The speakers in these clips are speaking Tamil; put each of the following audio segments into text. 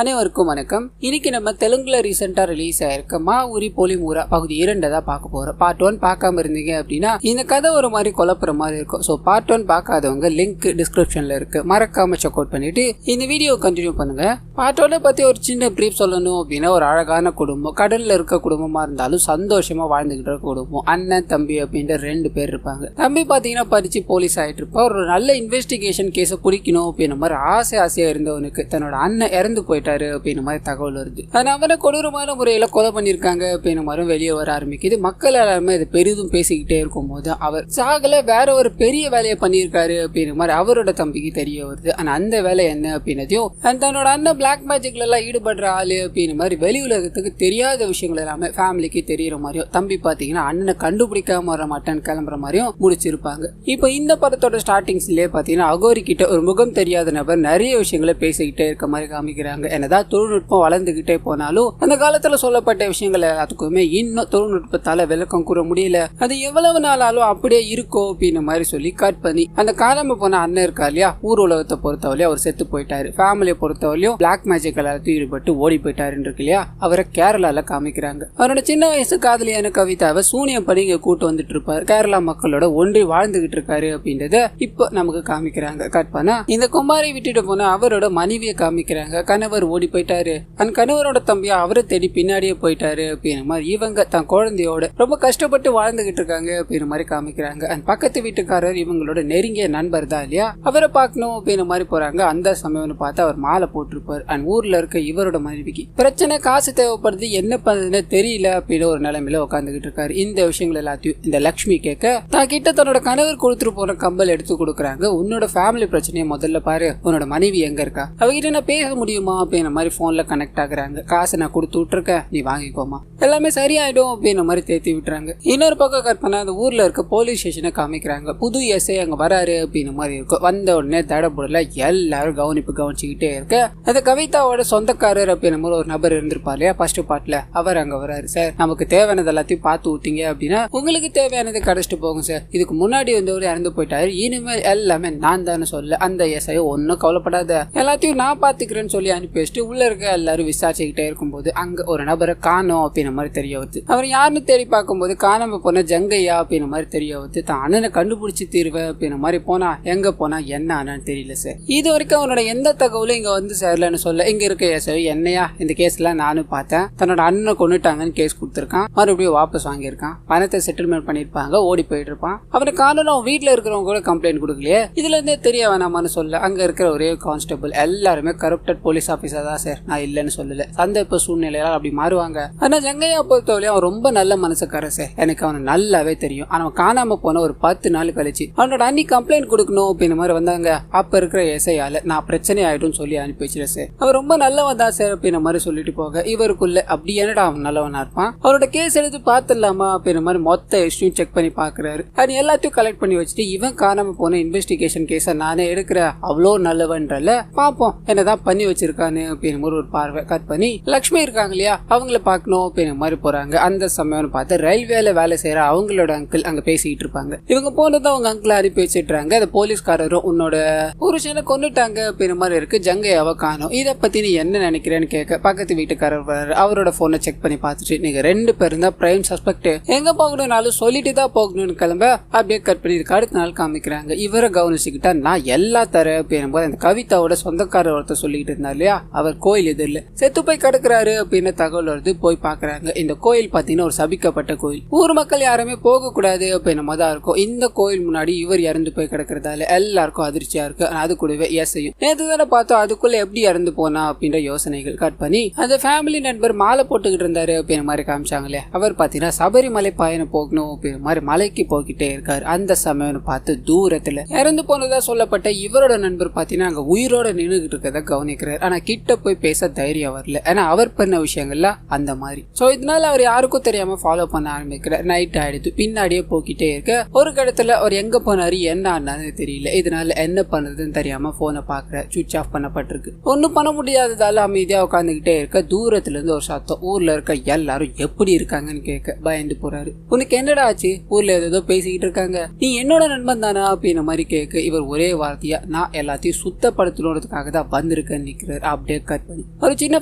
அனைவருக்கும் வணக்கம். இன்னைக்கு நம்ம தெலுங்குல ரீசெண்டா ரிலீஸ் ஆயிருக்க மா ஊரி போலிமூரா பகுதி 2 தான் பார்க்க போறோம். பார்ட் 1 பார்க்காம இருந்தீங்க அப்படின்னா இந்த கதை ஒரு மாதிரி குழப்புற மாதிரி இருக்கும். ஸோ பார்ட் 1 பார்க்காதவங்க லிங்க் டிஸ்கிரிப்ஷன்ல இருக்கு, மறக்காம செக் அவுட் பண்ணிட்டு இந்த வீடியோ கண்டினியூ பண்ணுங்க. பார்ட் 1 பத்தி ஒரு சின்ன பிரீஃப் சொல்லணும் அப்படின்னா, ஒரு அழகான குடும்பம், கடல்ல இருக்க குடும்பமா இருந்தாலும் சந்தோஷமா வாழ்ந்துகிட்டு இருக்க குடும்பம். அண்ணன் தம்பி அப்படின்ற 2 பேர் இருப்பாங்க. தம்பி பாத்தீங்கன்னா படிச்சு போலீஸ் ஆயிட்டு இருப்பா. ஒரு நல்ல இன்வெஸ்டிகேஷன் கேஸை பிடிக்கணும் அப்படின்ற மாதிரி ஆசையா இருந்தவனுக்கு தன்னோட அண்ணன் இறந்து போயிட்டாரு அப்படின்ற மாதிரி தகவல் வருது. அவரை கொடூரமான முறையில கொலை பண்ணிருக்காங்க அப்படின்ற மாதிரி வெளியே வர ஆரம்பிக்குது. மக்கள் எல்லாருமே இது பெரிதும் பேசிக்கிட்டே இருக்கும் போது அவர் சாகல, வேற ஒரு பெரிய வேலையை பண்ணியிருக்காரு அப்படின்ற மாதிரி அவரோட தம்பிக்கு தெரிய வருது. ஆனா அந்த வேலை என்ன அப்படின்னதையும், தன்னோட அண்ணன் பிளாக் மேஜிக்ல எல்லாம் ஈடுபடுற ஆளு அப்படின்ற மாதிரி வெளி உலகத்துக்கு தெரியாத விஷயங்கள் எல்லாமே ஃபேமிலிக்கு தெரியற மாதிரியும், தம்பி பாத்தீங்கன்னா அண்ணனை கண்டுபிடிக்காம வர மாட்டேன்னு கிளம்புற மாதிரியும் முடிச்சிருப்பாங்க. இப்போ இந்த படத்தோட ஸ்டார்டிங்ஸ்லயே பாத்தீங்கன்னா அகோரி கிட்ட ஒரு முகம் தெரியாத நபர் நிறைய விஷயங்களை பேசிக்கிட்டே இருக்க மாதிரி காமிக்கிறாங்க. என்னதான் தொழில்நுட்பம் வளர்ந்துகிட்டே போனாலும் அந்த காலத்துல சொல்லப்பட்ட விஷயங்கள் எல்லாத்துக்குமே இன்னும் தொழில்நுட்பத்தால விளக்கம் கூற முடியல. அது எவ்வளவு நாளாலும் அப்படியே இருக்கோ அப்படின்னு மாதிரி சொல்லி கட் பண்ணி அந்த காணாம போன அண்ணன் இருக்கா இல்லையா, ஊர் உலகத்தை பொறுத்தவரையும் அவர் செத்து போயிட்டாரு. ஃபேமிலியை பொறுத்தவரையும் பிளாக் மேஜிக் எல்லாத்தையும் ஈடுபட்டு ஓடி போயிட்டாருன்னு இருக்கு இல்லையா, அவரை கேரளால காமிக்கிறாங்க. அவரோட சின்ன வயசு காதலியான கவிதாவை சூனியம் படி இங்க கூட்டு வந்துட்டு இருப்பாரு. கேரளா மக்களோட ஒன்றி வாழ்ந்துகிட்டு இருக்காரு அப்படின்றத இப்போ நமக்கு காமிக்கிறாங்க. கட் பண்ணா இந்த குமாரி விட்டுட்டு போன அவரோட மனைவியை காமிக்கிறாங்க. கணவர் ஓடி போயிட்டாரு, அந்த கணவரோட தம்பியா அவரை தேடி பின்னாடியே போயிட்டாரு அப்படின்ற மாதிரி இவங்க தன் குழந்தையோட ரொம்ப கஷ்டப்பட்டு வாழ்ந்துகிட்டு இருக்காங்க அப்படின்ற மாதிரி காமிக்கிறாங்க. அந்த பக்கத்து வீட்டுக்காரர் இவங்களோட நெருங்கிய நண்பர் தான் இல்லையா, அவரை பார்க்கணும் அப்படின்ற மாதிரி போறாங்க. அந்த சமயம்னு பார்த்து அவர் மாலை போட்டிருப்பார். அண்ட் ஊர்ல இருக்க இவரோட மனைவிக்கு பிரச்சனை, காசு தேவைப்படுது, என்ன பண்ணுதுன்னு தெரியல அப்படின்னு ஒரு நிலைமையில உட்காந்துகிட்டு இருக்காரு. இந்த விஷயங்கள் எல்லாத்தையும் இந்த லக்ஷ்மி கேட்க தான் கிட்ட தன்னோட கணவர் கொடுத்துட்டு போற கம்பல் எடுத்து கொடுக்குறாங்க. உன்னோட ஃபேமிலி பிரச்சனையை முதல்ல பாரு, உன்னோட மனைவி எங்க இருக்கா, அவகிட்ட நான் பேச முடியுமா அப்படின்ற மாதிரி போன்ல கனெக்ட் ஆகுறாங்க. காசை நான் கொடுத்து விட்டுருக்கேன், நீ வாங்கிக்கோமா, எல்லாமே சரியாயிடும் அப்படின்ற மாதிரி தேத்தி விட்டுறாங்க. இன்னொரு பக்கம் கட் பண்ண அந்த ஊர்ல இருக்க போலீஸ் ஸ்டேஷனை காமிக்கிறாங்க. புது எஸ்ஐ அங்க வராரு அப்படின்ற மாதிரி இருக்கும். வந்த உடனே தடபுடல எல்லாரும் கவனிச்சுக்கிட்டே இருக்க அந்த கவிதாவோட சொந்தக்காரர் அப்படின்ற மாதிரி ஒரு நபர் இருந்திருப்பார் இல்லையா ஃபர்ஸ்ட் பார்ட்ல, அவர் அங்க வராரு. சார், நமக்கு தேவையானது எல்லாத்தையும் பார்த்து ஊத்தீங்க அப்படின்னா உங்களுக்கு தேவையானதை கடைச்சிட்டு போகும் சார். இதுக்கு முன்னாடி வந்தவர் இறந்து போயிட்டாரு, இனிமேல் எல்லாமே நான் தானே சொல்ல. அந்த எஸ்ஐ ஒன்னும் கவலைப்படாத, எல்லாத்தையும் நான் பாத்துக்கிறேன்னு சொல்லி அனுப்பி வச்சுட்டு உள்ள இருக்க எல்லாரும் விசாரிச்சுக்கிட்டே இருக்கும்போது அங்க ஒரு நபரை காணோம் அப்படின்ற மாதிரி தெரிய வருது. அவர் யாருன்னு தேடி பார்க்கும்போது காணாம போன ஜங்கையா அப்படின்ற மாதிரி தெரிய வருது. தான் அண்ணனை கண்டுபிடிச்சு தீர்வேன் அப்படின்ற மாதிரி போனா எங்க போனா என்ன ஆனான்னு தெரியல சார். இது வரைக்கும் அவனோட எந்த தகவலும் இங்க வந்து சேரலன்னு சொல்ல இங்க இருக்க எஸ்ஐ என்னையா இந்த கேஸ்ல நானும் பார்த்தேன், தன்னோட அண்ணனை கொண்டுட்டாங்கன்னு கேஸ் கொடுத்துருக்கான், மறுபடியும் வாபஸ் வாங்கியிருக்கான், பணத்தை செட்டில்மெண்ட் பண்ணிருப்பாங்க, ஓடி போயிட்டு இருப்பான். அவனை காணணும், வீட்டுல இருக்கிறவங்க கூட கம்ப்ளைண்ட் கொடுக்கலையே, இதுல இருந்தே தெரிய வேணாமான்னு சொல்ல அங்க இருக்கிற ஒரே கான்ஸ்டபிள் எல்லாருமே கரப்டட் போலீஸ் ஆபீசர் தான் சார், நான் இல்லன்னு சொல்லல, சந்தர்ப்ப சூழ்நிலையால அப்படி மாறுவாங்க. ஆனா ஜங்கையா பொறுத்தவரையும் அவன் ரொம்ப நல்ல மனசுக்காரன் சார், எனக்கு அவனை நல்லாவே தெரியும். அவன் காணாம போன ஒரு 10 நாள் கழிச்சு அவனோட அண்ணி கம்ப்ளைண்ட் கொடுக்கணும் அப்படின்ற மாதிரி வந்தாங்க. அப்ப இருக்கிற எஸ்ஐயால நான் பிரச்சனை ஆயிடும் சொல்லி அனுப்பி வச்சிருக்கேன் சார், அவர் ரொம்ப நல்லவன் தான் சார் அப்படின்ற மாதிரி சொல்லிட்டு போக இவருக்குள்ள அப்படி என்னடா அவன் நல்லவனா இருப்பான், அவரோட கேஸ் எடுத்து பாத்துடலாமா அப்படின்ற மாதிரி மொத்த ஹிஸ்டரியும் செக் பண்ணி பாக்குறாரு. அது எல்லாத்தையும் கலெக்ட் பண்ணி வச்சுட்டு இவன் காணாம போன இன்வெஸ்டிகேஷன் கேஸ நானே எடுக்கிற, அவ்வளோ நல்லவன்றல பாப்போம் என்னதான் பண்ணி வச்சிருக்கான்னு அப்படின்னு ஒரு பார்வை கட் பண்ணி லக்ஷ்மி இருக்காங்க இல்லையா, அவங்கள பாக்கணும் அப்படின்ற மாதிரி போறாங்க. அந்த சமயம் பார்த்து ரயில்வேல வேலை செய்யற அவங்களோட அங்கிள் அங்க பேசிக்கிட்டு இருப்பாங்க. இவங்க போனதும் அவங்க அங்கிள் அனுப்பி வச்சிடுறாங்க. அந்த போலீஸ்காரரும் உன்னோட புருஷனை கொண்டுட்டாங்க அப்படின்ற மாதிரி இருக்கு, ஜங்கையாவை காணோம், இதை பத்தி நீ என்ன நினைக்கிறேன்னு கேட்க பக்கத்து வீட்டுக்காரர் வர்றாரு. அவரோட போனை செக் பண்ணி பார்த்துட்டு நீங்க 2 பேரும் தான் பிரைம் சஸ்பெக்ட், எங்க போகணும்னாலும் சொல்லிட்டு தான் போகணும்னு கிளம்ப அப்படியே கட் பண்ணி அடுத்த நாள் காமிக்கிறாங்க. இவரை கவனிச்சுக்கிட்டா நான் எல்லா தர அப்படின்னும் போது அந்த கவிதாவோட சொந்தக்காரர் ஒருத்தர் சொல்லிக்கிட்டு இருந்தார் இல்லையா, அவர் கோயில் எதிரில் செத்து போய் கிடக்குறாரு அப்படின்னு தகவல் வருது. போய் பாக்குறாங்க. இந்த கோயில் பாத்தீங்கன்னா ஒரு சபிக்கப்பட்ட கோயில், ஊர் மக்கள் யாருமே போக கூடாது அப்படின்னு தான் இருக்கும். இந்த கோயில் முன்னாடி இவர் இறந்து போய் கிடக்கிறதால எல்லாருக்கும் அதிர்ச்சியா இருக்கு. அது கூடவே ஏசையும் நேற்று தானே பார்த்தோம், அதுக்குள்ள எப்படி இறந்து போனா அப்படின்ற யோசனைகள் கட் பண்ணி அந்த ஃபேமிலி நண்பர் மாலை போட்டுக்கிட்டு இருந்தாரு அப்படின்ற மாதிரி காமிச்சாங்களே, அவர் பாத்தீங்கன்னா சபரிமலை பயணம் போகணும் அப்படின்ற மாதிரி மலைக்கு போய்கிட்டே இருக்காரு. அந்த சமயம் பார்த்து தூரத்துல இறந்து போனதா சொல்லப்பட்ட இவரோட நண்பர் பாத்தீங்கன்னா அங்க உயிரோட நின்றுகிட்டு இருக்கத கவனிக்கிறார். ஆனா கிட்ட போய் பேச தைரியம் வரல, ஏன்னா அவர் பண்ண விஷயங்கள்லாம் அந்த மாதிரி. சோ இதனால அவர் யாருக்கும் தெரியாம ஃபாலோ பண்ண ஆரம்பிக்கிறார். நைட் ஆயிடுது, பின்னாடியே போக்கிட்டே இருக்க ஒரு இடத்துல அவர் எங்க போனாரு என்ன ஆனான்னு தெரியல. இதனால என்ன பண்றதுன்னு தெரியாம போனை பாக்குற, சுவிட்ச் ஆஃப் பண்ணப்பட்டிருக்கு. ஒன்னும் பண்ண முடியாததால அமைதியா உட்காந்துகிட்டே இருக்க தூரத்துல இருந்து ஒரு சத்தம். ஊர்ல இருக்க எல்லாரும் எப்படி இருக்காங்கன்னு கேட்க பயந்து போறாரு. உனக்கு என்னடா ஆச்சு, ஊர்ல ஏதோ பேசிக்கிட்டு இருக்காங்க, நீ என்னோட நண்பன் தானா அப்படின்ற மாதிரி கேட்க இவர் ஒரே வார்த்தையா நான் எல்லாத்தையும் சுத்தப்படுத்தணுன்றதுக்காக தான் வந்திருக்கேன்னு நிக்கிறார். அப்படியே கட் பண்ணி ஒரு சின்ன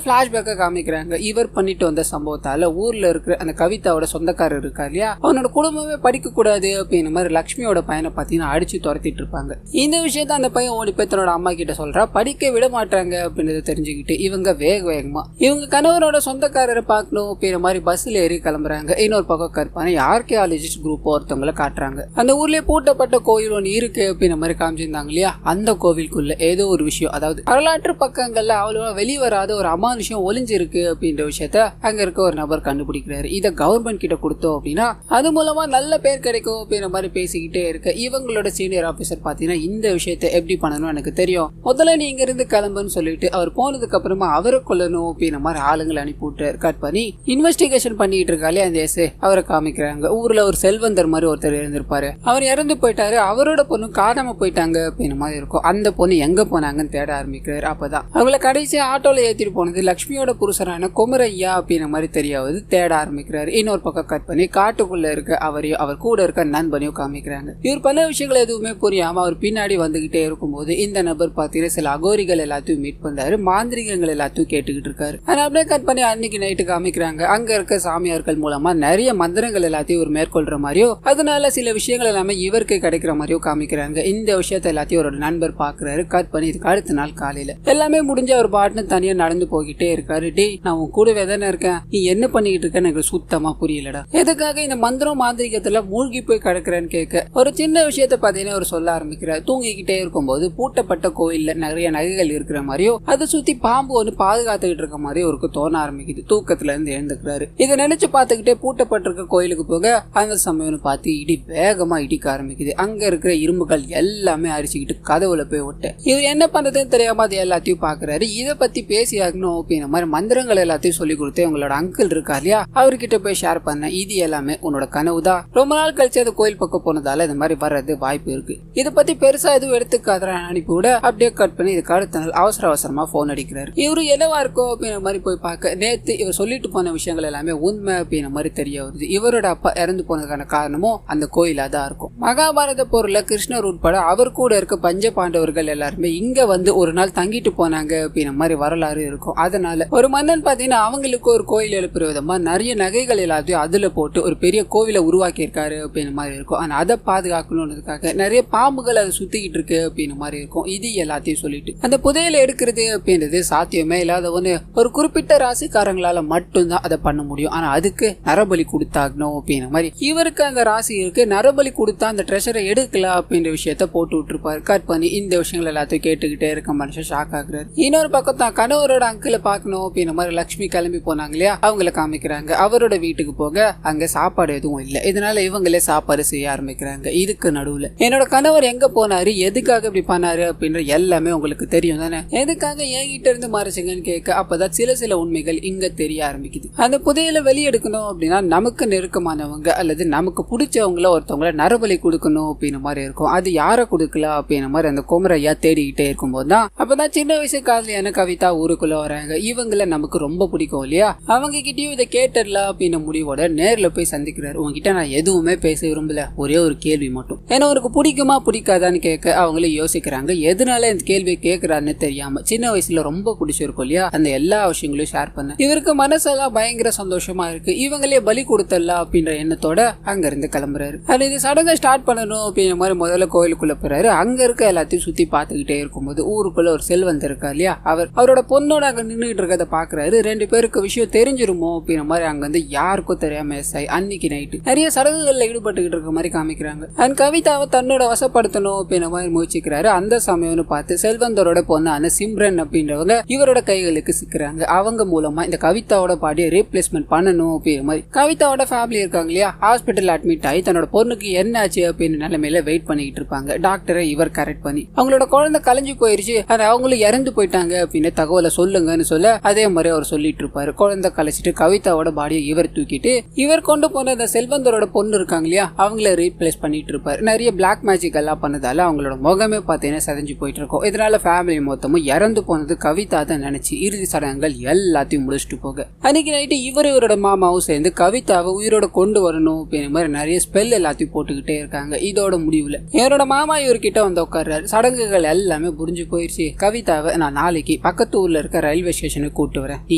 பிளாஷ்பேக்கை காமிக்கிறாங்க. இவர் பண்ணிட்டு வந்த சம்பவத்தால ஊர்ல இருக்கிற அந்த கவிதாவோட சொந்தக்காரர் இருக்கா இல்லையா, அவனோட குடும்பமே படிக்க கூடாது அப்படின்ற மாதிரி லக்ஷ்மியோட பையனை பாத்தீங்கன்னா அடிச்சு துரத்திட்டு இருப்பாங்க. இந்த விஷயத்த அந்த பையன் ஓடி போய் தன்னோட அம்மா கிட்ட சொல்றா. படிக்க விட மாட்டாங்க அப்படின்றத தெரிஞ்சுக்கிட்டு இவங்க வேகமா இவங்க கணவரோட சொந்தக்காரரை பார்க்கணும் அப்படின்ற மாதிரி பஸ்ல ஏறி கிளம்புறாங்க. இன்னொரு பக்கம் கற்பான ஆர்கியாலஜிஸ்ட் குரூப் ஒருத்தவங்களை காட்டுறாங்க. அந்த ஊர்லயே பூட்டப்பட்ட கோயில் ஒன்று இருக்கு அப்படின்ற மாதிரி காமிச்சிருந்தாங்க இல்லையா, அந்த கோவிலுக்குள்ள ஏதோ ஒரு விஷயம், அதாவது வரலாற்று பக்கங்கள்ல அவ்வளவா வெளிவராத ஒரு அமானுஷம் ஒளிஞ்சிருக்கு அப்படின்ற விஷயத்த அங்க இருக்க ஒரு நபர் கண்டுபிடிக்கிறாரு. இதை கவர்மெண்ட் கிட்ட கொடுத்தோம் அப்படின்னா அது மூலமா நல்ல பேர் கிடைக்கும் அப்படின்ற மாதிரி பேசிக்கிட்டே இருக்க இவங்களோட சீனியர் ஆபீசர் பாத்தீங்கன்னா இந்த விஷயத்தை எப்படி பண்ணணும் எனக்கு தெரியும், முதல்ல நீ இங்க இருந்து கிளம்புன்னு சொல்லிட்டு அவர் போனதுக்கு அப்புறமா அவரை கொல்லணும் அப்படின்ற மாதிரி ஆளுங்களை அனுப்பி விட்டு கட் பண்ணி இன்வெஸ்டிகேஷன் பண்ணிட்டு இருக்காலே அந்த எஸ் அவரை காமிக்கிறாங்க. ஊர்ல ஒரு செல்வந்தர் மாதிரி ஒருத்தர் இருந்திருப்பாரு, அவர் இறந்து போயிட்டாரு, அவரோட பொண்ணு காணாம போயிட்டாங்க அப்படின்ற மாதிரி இருக்கும். அந்த பொண்ணு எங்க போனாங்கன்னு தேட ஆரம்பிக்கிறாரு. அப்பதான் அவளை கடைசியா ஆட்டோல ஏத்திட்டு போனது லட்சுமியோட புருஷரான குமரையா அப்படின்ற மாதிரி தெரியாவது தேட ஆரம்பிக்கிறாரு. இன்னொரு பக்கம் கட் பண்ணி காட்டுக்குள்ள இருக்க அவரையும் அவர் கூட இருக்க நண்பனையும் காமிக்கிறாங்க. இவர் பல விஷயங்கள் எதுவுமே புரியாம அவர் பின்னாடி வந்துகிட்டே இருக்கும்போது இந்த நபர் பாத்தீங்கன்னா சில அகோரிகள் எல்லாத்தையும் மீட் பண்றாரு, மாந்திரிகங்கள் எல்லாத்தையும் கேட்டுக்கிட்டு இருக்காரு. அப்படியே கட் பண்ணி அன்னைக்கு நைட்டு காமிக்கிறாங்க. அங்க இருக்க சாமியார்கள் மூலமா நிறைய மந்திரங்கள் எல்லாத்தையும் இவர் மேற்கொள்ற மாதிரியோ அதனால சில விஷயங்கள் எல்லாமே இவருக்கு கிடைக்கிற மாதிரியோ காமிக்கிறாங்க. இந்த விஷயத்த எல்லாத்தையும் ஒரு நண்பர் பாக்குறாரு. கட் பண்ணி இதுக்கு அடுத்த நாள் காலையில எல்லாமே முடிஞ்ச ஒரு பாட்டுன்னு தனியா நடந்து போய்கிட்டே இருக்காரு. டே நான் உன் கூடவே தானே இருக்கேன், நீ என்ன பண்ணிக்கிட்டு இருக்கேன்னு எனக்கு சுத்தமா புரியலடா, எதுக்காக இந்த மந்திரம் மாந்திரிகத்துல மூழ்கி போய் கிடக்குறேன்னு கேட்க ஒரு சின்ன விஷயத்த பாத்தீங்கன்னா அவர் சொல்ல ஆரம்பிக்கிறார். தூங்கிக்கிட்டே இருக்கும்போது பூட்டப்பட்ட கோயில்ல நிறைய நகைகள் இருக்கிற மாதிரியோ அதை சுத்தி பாம்பு ஒன்று பாதுகாத்துக்கிட்டு இருக்க மாதிரியோ அவருக்கு தோண ஆரம்பிக்குது. தூக்கத்துல இருந்து எழுந்துக்கிறாரு. இதை நினைச்சு பார்த்துக்கிட்டே பூட்டப்பட்டிருக்க கோயிலுக்கு போக அந்த சமயம்னு பார்த்து இடி வேகமா இடிக்க ஆரம்பிக்குது. அங்க இருக்கிற இரும்புகள் எல்லாமே அரிச்சுக்கிட்டு கதவுல போய் விட்டு இவர் என்ன பண்றதுன்னு தெரியாம அது எல்லாத்தையும் பாக்குறாரு. இதை பத்தி பேசி ஆகணும் அப்படின்ற மாதிரி மந்திரங்கள் எல்லாத்தையும் சொல்லி கொடுத்து உங்களோட அங்கிள் இருக்கா இல்லையா அவர்கிட்ட போய் ஷேர் பண்ண. இது எல்லாமே உன்னோட கனவுதான், ரொம்ப நாள் கழிச்சு அது கோயில் பக்கம் போனதால இந்த மாதிரி வர்றது வாய்ப்பு இருக்கு, இதை பத்தி பெருசா எதுவும் எடுத்துக்காத அனுப்பிவிட அப்படியே கட் பண்ணி இதுக்கு அடுத்த நாள் அவசரமா போன் அடிக்கிறாரு. இவரு என்னவா இருக்கோ அப்படின்ற மாதிரி போய் பார்க்க நேத்து இவர் சொல்லிட்டு போன விஷயங்கள் எல்லாமே உண்மை அப்படின்ற மாதிரி தெரிய வருது. இவரோட அப்பா இறந்து போனதுக்கான காரணமும் அந்த கோயிலா தான் இருக்கும். மகாபாரத போர்ல கிருஷ்ணர் உட்பட அவர் கூட இருக்க பஞ்ச பாண்டவர்கள் எல்லாருமே இங்க வந்து ஒரு நாள் தங்கிட்டு போனாங்க அப்படின்ற மாதிரி வரலாறு இருக்கும். அதனால ஒரு மன்னன் பாத்தீங்கன்னா அவங்களுக்கு ஒரு கோயில் எழுப்புற விதமா நிறைய நகைகள் எல்லாத்தையும் அதுல போட்டு ஒரு பெரிய கோவிலை உருவாக்கி இருக்காரு அப்படின்ற மாதிரி இருக்கும். ஆனா அதை பாதுகாக்கணும்ன்றதுக்காக நிறைய பாம்புகள் அதை சுத்திக்கிட்டு இருக்கு அப்படின்ற மாதிரி இருக்கும். இது எல்லாத்தையும் சொல்லிட்டு அந்த புதையலை எடுக்கிறது அப்படின்றது சாத்தியமே இல்லாத ஒண்ணு, ஒரு குறிப்பிட்ட ராசிக்காரங்களால மட்டும்தான் அதை பண்ண முடியும். ஆனா அதுக்கு நரபலி கொடுத்தாகணும் அப்படின்ற மாதிரி இவருக்கு அந்த ராசி இருக்கு, நரபலி கொடுத்தா அந்த ட்ரெஷரை எடுக்கலாம் அப்படின்ற விஷயத்த போட்டு விட்டுருப்பாரு. கட் பண்ணி இந்த விஷயங்கள் எல்லாத்தையும் கேட்டுக்கிட்டே இருக்க மனுஷன் ஷாக் ஆகுறாரு. இன்னொரு பக்கம் தான் கணவரோட அங்கிளை பார்க்கணும் அப்படின்ற மாதிரி லட்சுமி கிளம்பி போனாங்க இல்லையா, அவங்கள காமிக்கிறாங்க. அவரோட வீட்டுக்கு போக அங்க சாப்பாடு எதுவும் இல்லை, இதனால இவங்களே சாப்பாடு செய்ய ஆரம்பிக்கிறாங்க. இதுக்கு நடுவுல என்னோட கணவர் எங்க போனாரு, எதுக்காக இப்படி பண்ணாரு அப்படின்ற எல்லாமே உங்களுக்கு தெரியும் தானே, எதுக்காக என்கிட்ட இருந்து மறைச்சிங்கன்னு கேட்க அப்பதான் சில உண்மைகள் இங்க தெரிய ஆரம்பிக்குது. அந்த புதையலை வெளியெடுக்கணும் அப்படின்னா நமக்கு நெருக்கமானவங்க அல்லது நமக்கு பிடிச்சவங்கள ஒருத்தவங்கள நரபலி கொடுக்கணும் அப்படின்ற மாதிரி இருக்கும். அது யாரை கொடுக்கலாம் அப்படின்ற மாதிரி அந்த குமரையா தேடிக்கிட்டே இருக்கும்போது தான் அப்பதான் சின்ன வயசு காதலியான கவிதா ஊருக்குள்ள வராங்க. இவங்களை நமக்கு ரொம்ப பிடிக்கும் இல்லையா, அவங்க கிட்டயும் இதை கேட்டுடலாம் அப்படின்னு முடிவோட நேர்ல போய் சந்திக்கிறாரு. உங்ககிட்ட நான் எதுவுமே பேச விரும்பல, ஒரே ஒரு கேள்வி மட்டும், ஏன்னா உனக்கு பிடிக்குமா பிடிக்காதான்னு கேட்க அவங்களே யோசிக்கிறாங்க. எதனால இந்த கேள்வியை கேட்கிறாருன்னு தெரியாம சின்ன வயசுல ரொம்ப பிடிச்சிருக்கும் இல்லையா, அந்த எல்லா விஷயங்களையும் ஷேர் பண்ண இவருக்கு மனசெல்லாம் பயங்கர சந்தோஷமா இருக்கு. இவங்களே பலி கொடுத்தலாம் அப்படின்ற எண்ணத்தோட அங்க இருந்து கிளம்புறாரு. அது இது சடங்கை ஸ்டார்ட் பண்ணணும் அப்படின்ற மாதிரி முதல்ல கோயிலுக்குள்ள போறாரு. அங்க இருக்க எல்லாத்தையும் சுத்தி பார்த்துக்கிட்டே இருக்கும்போது ஊருக்குள்ள ஒரு செல்வந்தர் இருக்கா இல்லையா, அவரோட பொண்ணோட அங்க நின்றுட்டு இருக்கிறத பாக்குறாரு. ரெண்டு பேருக்கு விஷயம் தெரிஞ்சிருமோ அப்படின்ற மாதிரி அங்க வந்து யாருக்கும் தெரியாம அன்னைக்கு நைட்டு நிறைய சடங்குகள்ல ஈடுபட்டுக்கிட்டு இருக்க மாதிரி காமிக்கிறாங்க. அந்த கவிதாவை தன்னோட வசப்படுத்தணும் அப்படின்ற மாதிரி முயற்சிக்கிறாரு. அந்த சமயம்னு பார்த்து செல்வந்தரோட பொண்ணான சிம்ரன் அப்படின்றவங்க இவரோட கைகளுக்கு சிக்கிறாங்க. அவங்க மூலமா இந்த கவிதாவோட பாடியை ரீப்ளேஸ்மெண்ட் பண்ணணும் அப்படின்ற மாதிரி கவிதாவோட ஃபேமிலி இருக்காங்க இல்லையா, ஹாஸ்பிட்டல் அட்மிட் ஆகி தன்னோட பொண்ணுக்கு என்ன ஆச்சு அப்படின்னு நிலைமையில வெயிட் பண்ணிட்டு இருப்பாங்க. டாக்டரை இவர் கரெக்ட் பண்ணி அவங்களோட குழந்தை கலைஞ்சு போயிருச்சு, அது அவங்களும் இறந்து போயிட்டாங்க அப்படின்னு தகவலை சொல்லுங்கன்னு சொல்ல அதே மாதிரி அவர் சொல்லிட்டு இருப்பாரு. குழந்தை கலைச்சிட்டு கவிதாவோட பாடியை இவர் தூக்கிட்டு இவர் கொண்டு போன அந்த செல்வந்தரோட பொண்ணு இருக்காங்க இல்லையா அவங்கள ரீப்ளேஸ் பண்ணிட்டு இருப்பாரு. நிறைய பிளாக் மேஜிக் எல்லாம் பண்ணதால அவங்களோட முகமே பார்த்தீங்கன்னா செதஞ்சு போயிட்டு இருக்கும். இதனால ஃபேமிலி மொத்தமும் இறந்து போனது கவிதா தான் நினைச்சு இறுதி சடங்குகள் எல்லாத்தையும் முடிச்சுட்டு போக அன்னைக்கு நைட்டு இவரோட மாமாவும் சேர்ந்து கவிதாவை உயிரோட கொண்டு வரணும் அப்படின்ற மாதிரி நிறைய ஸ்பெல் எல்லாத்தையும் போட்டுக்கிட்டே இருக்காங்க. இதோட முடிவுல இவரோட மாமா இவர்கிட்ட வந்து உட்கார்றாரு. சடங்குகள் எல்லாமே புரிஞ்சு போயிருச்சு, கவிதாவை நான் நாளைக்கு இன்னைக்கு பக்கத்து ஊர்ல இருக்க ரயில்வே ஸ்டேஷனுக்கு கூட்டு வரேன், நீ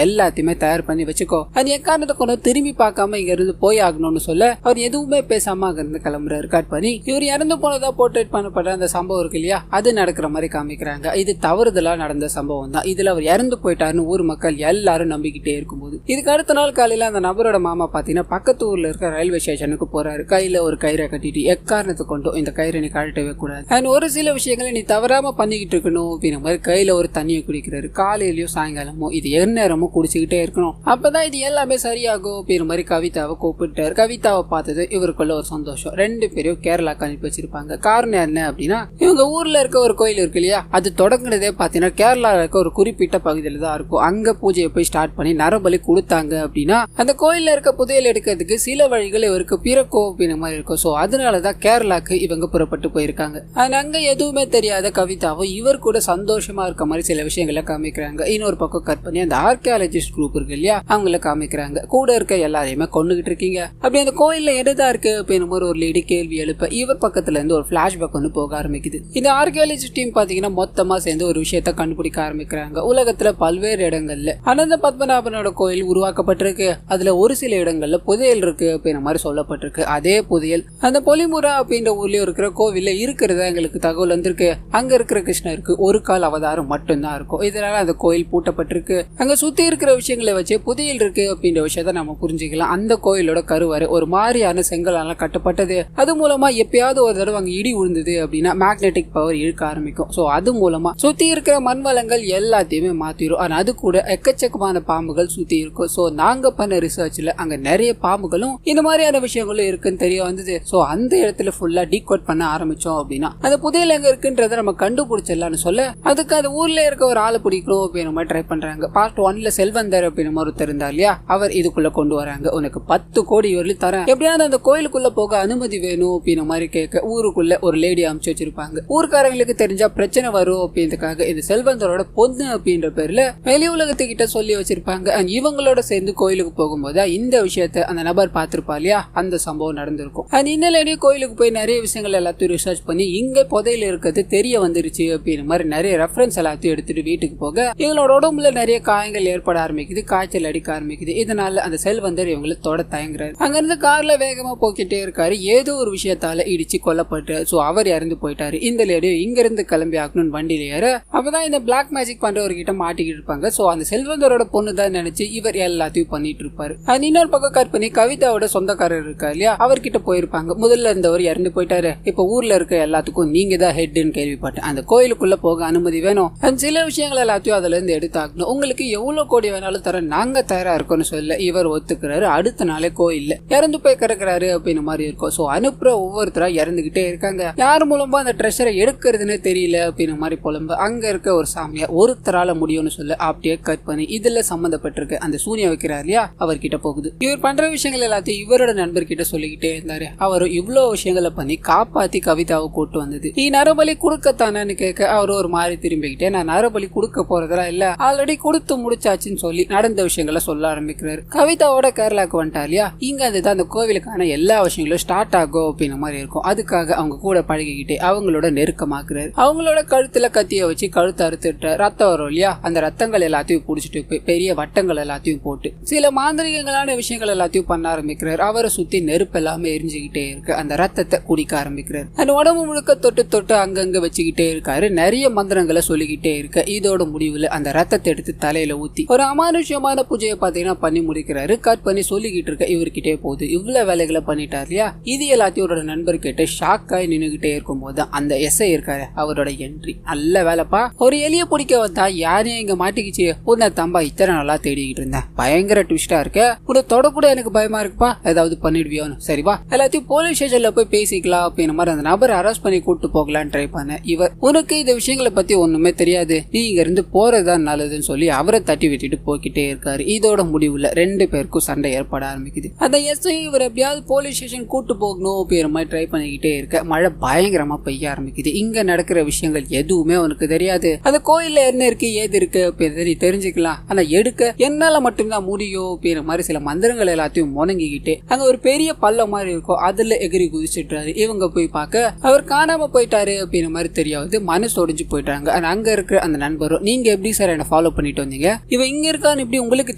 எல்லாத்தையுமே தயார் பண்ணி வச்சுக்கோ, அது எக்காரணத்தை கொண்டு திரும்பி பார்க்காம இங்க இருந்து போய் ஆகணும்னு சொல்ல அவர் எதுவுமே பேசாம அங்க இருந்து கிளம்புறாரு. கட் பண்ணி இவர் இறந்து போனதா போர்ட்ரேட் பண்ணப்படுற அந்த சம்பவம் இருக்கு இல்லையா, அது நடக்கிற மாதிரி காமிக்கிறாங்க. இது தவறுதலா நடந்த சம்பவம் தான். இதுல அவர் இறந்து போயிட்டாருன்னு ஊர் மக்கள் எல்லாரும் நம்பிக்கிட்டே இருக்கும்போது இதுக்கு அடுத்த நாள் காலையில அந்த நபரோட மாமா பாத்தீங்கன்னா பக்கத்து ஊர்ல இருக்க ரயில்வே ஸ்டேஷனுக்கு போறாரு. கையில ஒரு கயிறை கட்டிட்டு எக்காரணத்தை கொண்டும் இந்த கயிறை நீ கழட்டவே கூடாது, அண்ட் ஒரு சில விஷயங்களை நீ தவறாம பண்ணிக்கிட்டு இருக்கணும் அப்படின்ற மாதிரி கையில ஒரு தண்ணியை குடிக்கிறாரு. காலையிலயும் சாயங்காலமும் இது எந்நேரமும் குடிச்சுக்கிட்டே இருக்கணும், அப்பதான் இது எல்லாமே சரியாகும் அப்படின்ற மாதிரி கவிதாவை கூப்பிட்டாரு. கவிதாவை பார்த்தது இவருக்குள்ள ஒரு சந்தோஷம். ரெண்டு பேரும் கேரளாக்கு அனுப்பி வச்சிருப்பாங்க. காரணம் என்ன அப்படின்னா இவங்க ஊர்ல இருக்க ஒரு கோயில் இருக்கு இல்லையா, அது தொடங்கினதே பாத்தீங்கன்னா கேரளால இருக்க ஒரு குறிப்பிட்ட பகுதியில தான் இருக்கும். அங்க பூஜையை போய் ஸ்டார்ட் பண்ணி நரபலி கொடுத்தாங்க அப்படின்னா அந்த கோயில்ல இருக்க புதையல் எடுக்கிறதுக்கு சில வழிகள் இவருக்கு பிறக்கோ அப்படின்ற மாதிரி இருக்கும். சோ அதனாலதான் கேரளாக்கு இவங்க புறப்பட்டு போயிருக்காங்க. அங்க எதுவுமே தெரியாத கவிதாவும் இவர் கூட சந்தோஷமா இருக்க மாதிரி சில விஷயங்களை காமிக்கிறாங்க. இன்னொரு பக்கம் கட் பண்ணி அந்த ஆர்கியாலஜிஸ்ட் குரூப் இருக்கு இல்லையா, அவங்கள காமிக்கிறாங்க. கூட இருக்க எல்லாரையுமே கொண்டுகிட்டு இருக்கீங்க, அப்படி அந்த கோயில்ல என்னதான் இருக்கு அப்படின்னு ஒரு லேடி கேள்வி எழுப்ப இவர் பக்கத்துல இருந்து ஒரு பிளாஷ்பேக் ஒன்று போக ஆரம்பிக்குது. இந்த ஆர்கியாலஜிஸ்ட் டீம் பாத்தீங்கன்னா மொத்தமா சேர்ந்து ஒரு விஷயத்த கண்டுபிடிக்க ஆரம்பிக்கிறாங்க. உலகத்துல பல்வேறு இடங்கள்ல அனந்த பத்மநாபனோட கோயில் உருவாக்கப்பட்டிருக்கு, அதுல ஒரு சில இடங்கள்ல புதையல் இருக்கு அப்படின்ற மாதிரி சொல்லப்பட்டிருக்கு. அதே புதையல் அந்த பொலிமுரா அப்படின்ற ஊர்லயும் இருக்கிற கோவில்ல இருக்கிறதா எங்களுக்கு தகவல் வந்திருக்கு. அங்க இருக்கிற கிருஷ்ணருக்கு ஒரு கால் அவதாரம் மட்டும்தான் இருக்கும், இதனால அந்த கோயில் பூட்டப்பட்டிருக்கு. அங்க சுத்தி இருக்கிற விஷயங்களை வச்சு புதையல் இருக்கு அப்படின்ற விஷயத்த நம்ம புரிஞ்சுக்கலாம். அந்த கோயிலோட கருவறை ஒரு மாதிரியான செங்கலால கட்டப்பட்டது, அது மூலமா எப்பயாவது ஒரு தடவை அங்க இடி விழுந்தது அப்படின்னா மேக்னெட்டிக் பவர் இழுக்க ஆரம்பிக்கும். சோ அது மூலமா சுத்தி இருக்கிற மண் வளங்கள் எல்லாத்தையுமே மாத்திரும். ஆனா அது கூட எக்கச்சக்கமான பாம்புகள் சுத்தி இருக்கும். சோ நாங்க பண்ண ரிசர்ச்ல அங்க நிறைய பாம்புகளும் இந்த மாதிரியான விஷயங்களும் இருக்குன்னு தெரிய வந்தது. சோ அந்த இடத்துல ஃபுல்லா டீகோட் பண்ண ஆரம்பிச்சோம் அப்படின்னா அந்த புதையல் எங்க இருக்குன்றத நம்ம கண்டுபிடிச்சிடலாம்னு சொல்ல அதுக்கு அந்த ஊர்ல இருக்க ஒரு ஆளை பிடிக்கணும் அப்படின்னு மாதிரி ட்ரை பண்றாங்க. பார்ட் 1ல செல்வந்தர் அப்படின்னு ஒருத்தர் இருந்தார் இல்லையா, அவர் இதுக்குள்ள கொண்டு வராங்க. உனக்கு 10 கோடி வரலும் தரேன், எப்படியாவது அந்த கோயிலுக்குள்ள போக அனுமதி வேணும் அப்படின்னு மாதிரி கேட்க ஊருக்குள்ள ஒரு லேடி அமைச்சு வச்சிருப்பாங்க. ஊர்க்காரங்களுக்கு தெரிஞ்சா பிரச்சனை வரும் அப்படின்றதுக்காக இது செல்வந்தரோட பொண்ணு அப்படின்ற பேர்ல வெளி உலகத்துக்கிட்ட சொல்லி வச்சிருப்பாங்க. இவங்களோட சேர்ந்து கோயிலுக்கு போகும்போது இந்த விஷயத்த அந்த நபர் பார்த்திருப்பா இல்லையா, அந்த சம்பவம் நடந்திருக்கும். இந்த லேடி கோயிலுக்கு போய் நிறைய விஷயங்கள் எல்லாத்தையும் ரிசர்ச் பண்ணி இங்க புதையில இருக்கிறது தெரிய வந்துருச்சு அப்படின்னு மாதிரி நிறைய ரெஃபரன்ஸ் எல்லாத்தையும் எடுத்துட்டு வீட்டுக்கு போக இவங்களோட உடம்புல நிறைய காயங்கள் ஏற்பட ஆரம்பிக்குது, காய்ச்சல் அடிக்க ஆரம்பிக்குது. இதனால அந்த செல்வந்தர் இவங்களை தொட தயங்குறாரு. அங்கிருந்து கார்ல வேகமா போக்கிட்டே இருக்காரு. ஏதோ ஒரு விஷயத்தால இடிச்சு கொல்லப்பட்டு சோ அவர் இறந்து போயிட்டாரு. இந்த லேடி இங்க இருந்து கிளம்பி ஆகணும்னு வண்டியில ஏற அப்பதான் இந்த பிளாக் மேஜிக் பண்றவர்கிட்ட மாட்டிக்கிட்டு இருப்பாங்க. சோ அந்த செல்வந்தரோட பொண்ணு தான் நினைச்சு இவர் எல்லாத்தையும் பண்ணிட்டு இருப்பாரு. அது இன்னொரு பக்கம் கட் பண்ணி கவிதாவோட சொந்தக்காரர் இருக்கா இல்லையா, அவர்கிட்ட போயிருப்பாங்க. முதல்ல இருந்தவர் இறந்து போயிட்டாரு, இப்ப ஊர்ல இருக்க எல்லாத்துக்கும் நீங்க தான் ஹெட்னு கேள்விப்பட்டேன், அந்த கோயிலுக்குள்ள போக அனுமதி வேணும், சில விஷயங்கள் எல்லாத்தையும் அதுல இருந்து எடுத்தாக்கணும், உங்களுக்கு எவ்வளவு கோடி வேணாலும் தர நாங்க தயாரா இருக்கோம்னு சொல்ல இவர் ஒத்துக்கிறாரு. அடுத்த நாளே கோயில்ல இறந்து போய் கிடக்குறாரு அப்படின்னு மாதிரி இருக்கும். சோ அனுப்புற ஒவ்வொருத்தரா இறந்துகிட்டே இருக்காங்க. யார் மூலமா அந்த ட்ரெஷரை எடுக்கிறதுன்னு தெரியல அப்படின்னு மாதிரி புலம்பு அங்க இருக்க ஒரு சாமியார் ஒருத்தரால முடியும்னு சொல்ல அப்படியே கட் பண்ணி இதுல சம்பந்தப்பட்டிருக்கு அந்த சூனிய வைக்கிறார் இல்லையா, அவர்கிட்ட போகுது. இவர் பண்ற விஷயங்கள் எல்லாத்தையும் இவரோட நண்பர்கிட்ட சொல்லிக்கிட்டே இருந்தாரு. அவரும் இவ்வளவு விஷயங்களை பண்ணி காப்பாத்தி கவிதாவை கூட்டு வந்தது. நீ நரபலி கொடுக்கத்தானு கேட்க அவர் ஒரு மாதிரி திரும்பிக்கிட்டே நான் நரபலி கொடுக்க போறதா இல்ல, ஆல்ரெடி கொடுத்து முடிச்சாச்சுன்னு சொல்லி நடந்த விஷயங்களை சொல்ல ஆரம்பிக்கிறாரு. கவிதாவோட கேரளாக்கு வந்துட்டா இல்லையா, இங்க அதுதான் அந்த கோவிலுக்கான எல்லா விஷயங்களும் ஸ்டார்ட் ஆகும் அப்படின்ற மாதிரி இருக்கும். அதுக்காக அவங்க கூட பழகிக்கிட்டே அவங்களோட நெருக்கமாக்குறாரு. அவங்களோட கழுத்துல கத்திய வச்சு கழுத்து அறுத்துட்டு ரத்தம் வரும் இல்லையா, அந்த ரத்தங்கள் எல்லாத்தையும் புடிச்சிட்டு பெரிய வட்டங்கள் எல்லாத்தையும் போட்டு சில மாந்திரிகங்களான விஷயங்கள் எல்லாத்தையும் பண்ண ஆரம்பிக்கிறார். அவரை சுத்தி நெருப்பு எல்லாமே எரிஞ்சுக்கிட்டே இருக்கு. அந்த ரத்தத்தை குடிக்க ஆரம்பிக்கிறார். அந்த உடம்பு முழுக்க தொட்டு தொட்டு அங்கங்க வச்சுக்கிட்டே இருக்காரு. நிறைய மந்திரங்களை சொல்லிக்கிட்டே இருக்க இதோட முடிவுல அந்த ரத்தத்தை எடுத்து தலையில ஊத்தி ஒரு அமானுஷ்யமான பூஜையை பாத்தீங்கன்னா பண்ணி முடிக்கிறாரு. கட் பண்ணி சொல்லிக்கிட்டு இருக்க இவர்கிட்டே போகுது. இவ்வளவு வேலைகளை பண்ணிட்டார் இல்லையா, இது எல்லாத்தையும் ஒரு நண்பர் கிட்ட ஷாக் ஆகி நின்னுகிட்டே இருக்கும் போது அந்த எஸ்ஐ இருக்காரு அவரோட என்ட்ரி. நல்ல வேலைப்பா, ஒரு எலிய பிடிக்க வந்தா யாரையும் இங்க மாட்டிக்கிச்சு, உன்னை தம்பா இத்தனை நல்லா தேடிக்கிட்டு இருந்தேன், பயங்கர ட்விஸ்டா இருக்க, உன்னை தொட கூட எனக்கு பயமா இருக்குப்பா, ஏதாவது பண்ணிடுவியோன்னு, சரிவா எல்லாத்தையும் போலீஸ் ஸ்டேஷன்ல போய் பேசிக்கலாம் அப்படின்னு மாதிரி அந்த நபரை அரெஸ்ட் பண்ணி கூட்டு போகலான்னு ட்ரை பண்ண இவர் உனக்கு இந்த விஷயங்களை பத்தி ஒண்ணுமே தெரியாது, நீ இங்க இருந்து போறதுதான் நல்லதுன்னு சொல்லி அவரை தட்டி விட்டுட்டு போய்கிட்டே இருக்காரு. இதோட முடிவுல ரெண்டு பேருக்கும் சண்டை ஏற்பட ஆரம்பிக்குது. அந்த எஸ்ஐ இவர் எப்படியாவது போலீஸ் ஸ்டேஷன் கூட்டு போகணும் அப்படிங்கிற மாதிரி ட்ரை பண்ணிக்கிட்டே இருக்க மழை பயங்கரமா பெய்ய ஆரம்பிக்குது. இங்க நடக்கிற விஷயங்கள் எதுவுமே அவனுக்கு தெரியாது. அந்த கோயில்ல என்ன இருக்கு ஏது இருக்கு அப்படின்னு தெரிஞ்சுக்கலாம், ஆனா எடுக்க என்னால மட்டும்தான் முடியும் அப்படிங்கிற மாதிரி சில மந்திரங்கள் எல்லாத்தையும் முணங்கிக்கிட்டு அங்க ஒரு பெரிய பள்ளம் மாதிரி இருக்கும், அதுல எகிரி குதிச்சுட்டாரு. இவங்க போய் பார்க்க அவர் காணாம போயிட்டாரு அப்படிங்கிற மாதிரி தெரியாது. மனசு ஒடிஞ்சு போயிட்டாங்க. அங்க இருக்கிற அந்த நண்பரும் நீங்க எப்படி சார் என்ன ஃபாலோ பண்ணிட்டு வந்தீங்க, இவ இங்க இருக்கான்னு எப்படி உங்களுக்கு